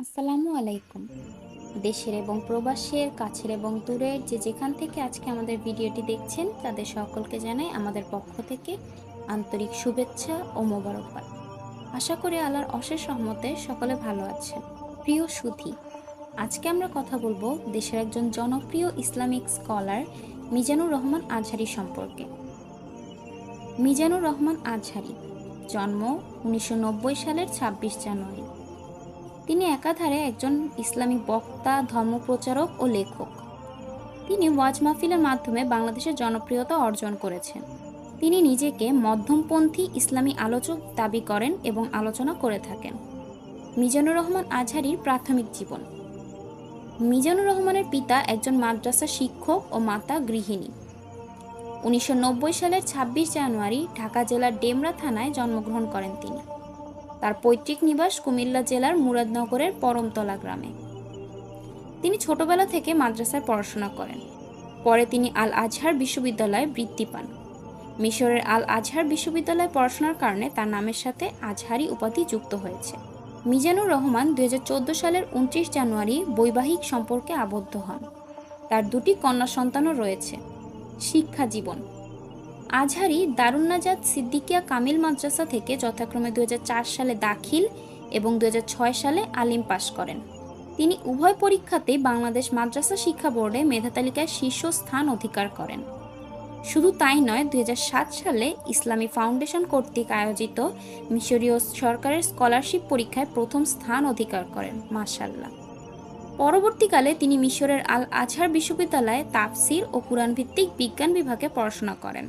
আসসালামু আলাইকুম। দেশের এবং প্রবাসের, কাছের এবং দূরের যে যেখান থেকে আজকে আমাদের ভিডিওটি দেখছেন তাদের সকলকে জানাই আমাদের পক্ষ থেকে আন্তরিক শুভেচ্ছা ও মোবারকবাদ। আশা করি আল্লাহর অশেষ রহমতে সকলে ভালো আছেন। প্রিয় সুধী, আজকে আমরা কথা বলবো দেশের একজন জনপ্রিয় ইসলামিক স্কলার মিজানুর রহমান আজহারী সম্পর্কে। মিজানুর রহমান আজহারী জন্ম 1990 সালের 26 জানুয়ারি। তিনি একাধারে একজন ইসলামী বক্তা, ধর্মপ্রচারক ও লেখক। তিনি ওয়াজ মাহফিলের মাধ্যমে বাংলাদেশের জনপ্রিয়তা অর্জন করেছেন। তিনি নিজেকে মধ্যমপন্থী ইসলামী আলোচক দাবি করেন এবং আলোচনা করে থাকেন। মিজানুর রহমান আজহারীর প্রাথমিক জীবন। মিজানুর রহমানের পিতা একজন মাদ্রাসা শিক্ষক ও মাতা গৃহিণী। 1990 সালের 26 জানুয়ারি ঢাকা জেলার ডেমরা থানায় জন্মগ্রহণ করেন তিনি। তার পৈতৃক নিবাস কুমিল্লা জেলার মুরাদনগরের পরমতলা গ্রামে। তিনি ছোটবেলা থেকে মাদ্রাসায় পড়াশোনা করেন। পরে তিনি আল আজহার বিশ্ববিদ্যালয়ে বৃত্তি পান। মিশরের আল আজহার বিশ্ববিদ্যালয়ে পড়াশোনার কারণে তার নামের সাথে আজহারি উপাধি যুক্ত হয়েছে। মিজানুর রহমান 2014 সালের 29 জানুয়ারি বৈবাহিক সম্পর্কে আবদ্ধ হন। তার দুটি কন্যা সন্তানও রয়েছে। শিক্ষা জীবন। আজহারী দারুন নাজাত সিদ্দিকিয়া কামিল মাদ্রাসা থেকে যথাক্রমে 2004 সালে দাখিল এবং 2006 সালে আলিম পাশ করেন। তিনি উভয় পরীক্ষাতেই বাংলাদেশ মাদ্রাসা শিক্ষা বোর্ডে মেধা তালিকায় শীর্ষস্থান অধিকার করেন। শুধু তাই নয়, 2007 সালে ইসলামী ফাউন্ডেশন কর্তৃক আয়োজিত মিশরীয় সরকারের স্কলারশিপ পরীক্ষায় প্রথম স্থান অধিকার করেন। মাশাআল্লাহ। পরবর্তীকালে তিনি মিশরের আল আজহার বিশ্ববিদ্যালয়ে তাফসির ও কুরআন ভিত্তিক বিজ্ঞান বিভাগে পড়াশোনা করেন।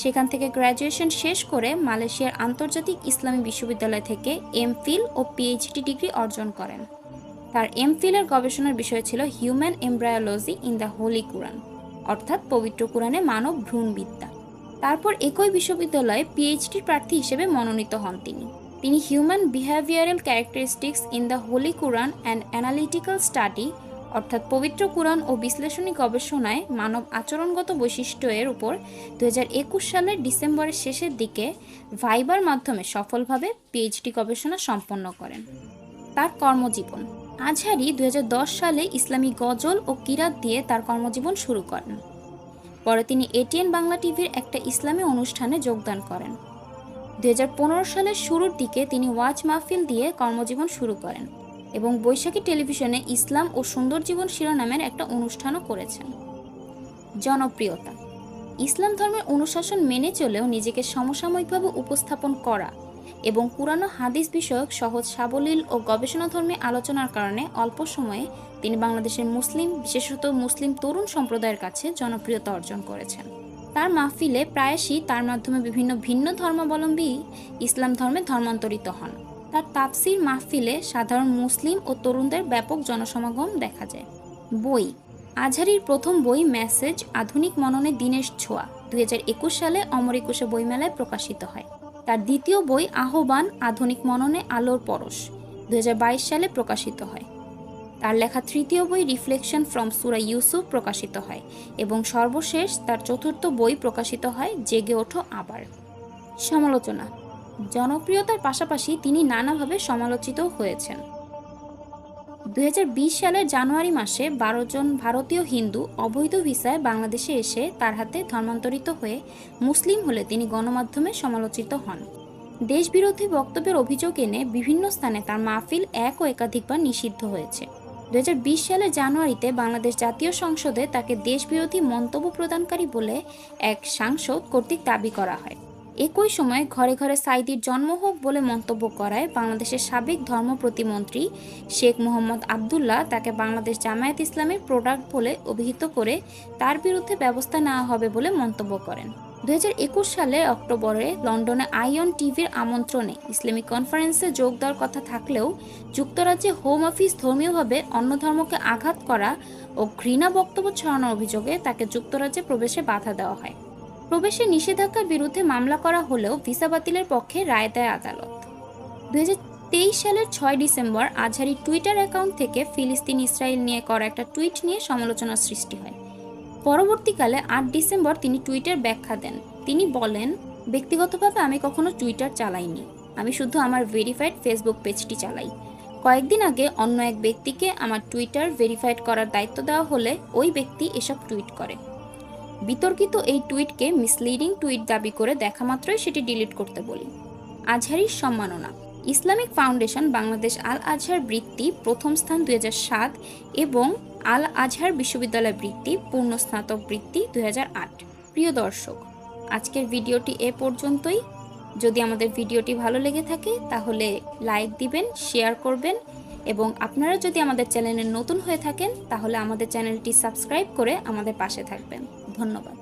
সেখান থেকে গ্র্যাজুয়েশন শেষ করে মালয়েশিয়ার আন্তর্জাতিক ইসলামী বিশ্ববিদ্যালয় থেকে এমফিল ও পিএইচডি ডিগ্রি অর্জন করেন। তার এমফিলের গবেষণার বিষয় ছিল human embryology in the holy Quran, অর্থাৎ পবিত্র কুরআনে মানব ভ্রূণবিদ্যা। তারপর একই বিশ্ববিদ্যালয়ে পিএইচডি প্রার্থী হিসেবে মনোনীত হন তিনি human behavioural characteristics in the holy Quran and analytical study, অর্থাৎ পবিত্র কুরআন ও বিশ্লেষণী গবেষণায় মানব আচরণগত বৈশিষ্ট্যের উপর 2021 সালের ডিসেম্বরের শেষের দিকে ভাইবার মাধ্যমে সফলভাবে পিএইচডি গবেষণা সম্পন্ন করেন। তার কর্মজীবন। আজহারী 2010 সালে ইসলামী গজল ও কিরাত দিয়ে তার কর্মজীবন শুরু করেন। পরে তিনি এটিএন বাংলা টিভির একটা ইসলামী অনুষ্ঠানে যোগদান করেন। 2015 সালের শুরুর দিকে তিনি ওয়াজ মাহফিল দিয়ে কর্মজীবন শুরু করেন এবং বৈশাখী টেলিভিশনে ইসলাম ও সুন্দর জীবন শিরোনামের একটা অনুষ্ঠানও করেছেন। জনপ্রিয়তা। ইসলাম ধর্মের অনুশাসন মেনে চলেও নিজেকে সমসাময়িকভাবে উপস্থাপন করা এবং কুরআন ও হাদিস বিষয়ক সহজ সাবলীল ও গবেষণাধর্মী আলোচনার কারণে অল্প সময়ে তিনি বাংলাদেশের মুসলিম, বিশেষত মুসলিম তরুণ সম্প্রদায়ের কাছে জনপ্রিয়তা অর্জন করেছেন। তার মাহফিলে প্রায়শই তার মাধ্যমে বিভিন্ন ভিন্ন ধর্মাবলম্বী ইসলাম ধর্মে ধর্মান্তরিত হন। তার তাফসির মাহফিলে সাধারণ মুসলিম ও তরুণদের ব্যাপক জনসমাগম দেখা যায়। বই। আজহারীর প্রথম বই মেসেজ আধুনিক মননে দিনের ছোঁয়া 2021 সালে অমর একুশে বইমেলায় প্রকাশিত হয়। তার দ্বিতীয় বই আহ্বান আধুনিক মননে আলোর পরশ 2022 সালে প্রকাশিত হয়। তার লেখা তৃতীয় বই রিফ্লেকশন ফ্রম সূরা ইউসুফ প্রকাশিত হয় এবং সর্বশেষ তার চতুর্থ বই প্রকাশিত হয় জেগে ওঠো আবার। সমালোচনা। জনপ্রিয়তার পাশাপাশি তিনি নানাভাবে সমালোচিত হয়েছেন। 2020 সালের জানুয়ারি মাসে 12 জন ভারতীয় হিন্দু অবৈধ ভিসায় বাংলাদেশে এসে তার হাতে ধর্মান্তরিত হয়ে মুসলিম হলে তিনি গণমাধ্যমে সমালোচিত হন। দেশবিরোধী বক্তব্যের অভিযোগ এনে বিভিন্ন স্থানে তার মাহফিল এক ও একাধিকবার নিষিদ্ধ হয়েছে। 2020 সালের জানুয়ারিতে বাংলাদেশ জাতীয় সংসদে তাকে দেশবিরোধী মন্তব্য প্রদানকারী বলে এক সাংসদ কর্তৃক দাবি করা হয়। একই সময় ঘরে ঘরে সাঈদীর জন্ম হোক বলে মন্তব্য করায় বাংলাদেশের সাবেক ধর্ম প্রতিমন্ত্রী শেখ মোহাম্মদ আবদুল্লাহ তাকে বাংলাদেশ জামায়াত ইসলামের প্রোডাক্ট বলে অভিহিত করে তার বিরুদ্ধে ব্যবস্থা নেওয়া হবে বলে মন্তব্য করেন। 2021 সালে অক্টোবরে লন্ডনে আইয়ন টিভির আমন্ত্রণে ইসলামিক কনফারেন্সে যোগ দেওয়ার কথা থাকলেও যুক্তরাজ্যে হোম অফিস ধর্মীয়ভাবে অন্য ধর্মকে আঘাত করা ও ঘৃণা বক্তব্য ছড়ানোর অভিযোগে তাকে যুক্তরাজ্যে প্রবেশে বাধা দেওয়া হয়। প্রবেশে নিষেধাজ্ঞার বিরুদ্ধে মামলা করা হলেও ভিসা বাতিলের পক্ষে রায় দেয় আদালত। 2023 সালের 6 ডিসেম্বর আজহারীর টুইটার অ্যাকাউন্ট থেকে ফিলিস্তিন ইসরায়েল নিয়ে করা একটা টুইট নিয়ে সমালোচনার সৃষ্টি হয়। পরবর্তীকালে 8 ডিসেম্বর তিনি টুইটার ব্যাখ্যা দেন। তিনি বলেন, ব্যক্তিগতভাবে আমি কখনো টুইটার চালাইনি, আমি শুধু আমার ভেরিফাইড ফেসবুক পেজটি চালাই। কয়েকদিন আগে অন্য এক ব্যক্তিকে আমার টুইটার ভেরিফাইড করার দায়িত্ব দেওয়া হলে ওই ব্যক্তি এসব টুইট করে। বিতর্কিত এই টুইটকে মিসলিডিং টুইট দাবি করে দেখা মাত্রই সেটি ডিলিট করতে বলি। আজহারির সম্মাননা। ইসলামিক ফাউন্ডেশন বাংলাদেশ আল আজহার বৃত্তি প্রথম স্থান 2007 এবং আল আজহার বিশ্ববিদ্যালয় বৃত্তি পূর্ণ স্নাতক বৃত্তি 2008। প্রিয় দর্শক, আজকের ভিডিওটি এ পর্যন্তই। যদি আমাদের ভিডিওটি ভালো লেগে থাকে তাহলে লাইক দিবেন, শেয়ার করবেন এবং আপনারা যদি আমাদের চ্যানেলে নতুন হয়ে থাকেন তাহলে আমাদের চ্যানেলটি সাবস্ক্রাইব করে আমাদের পাশে থাকবেন। ধন্যবাদ।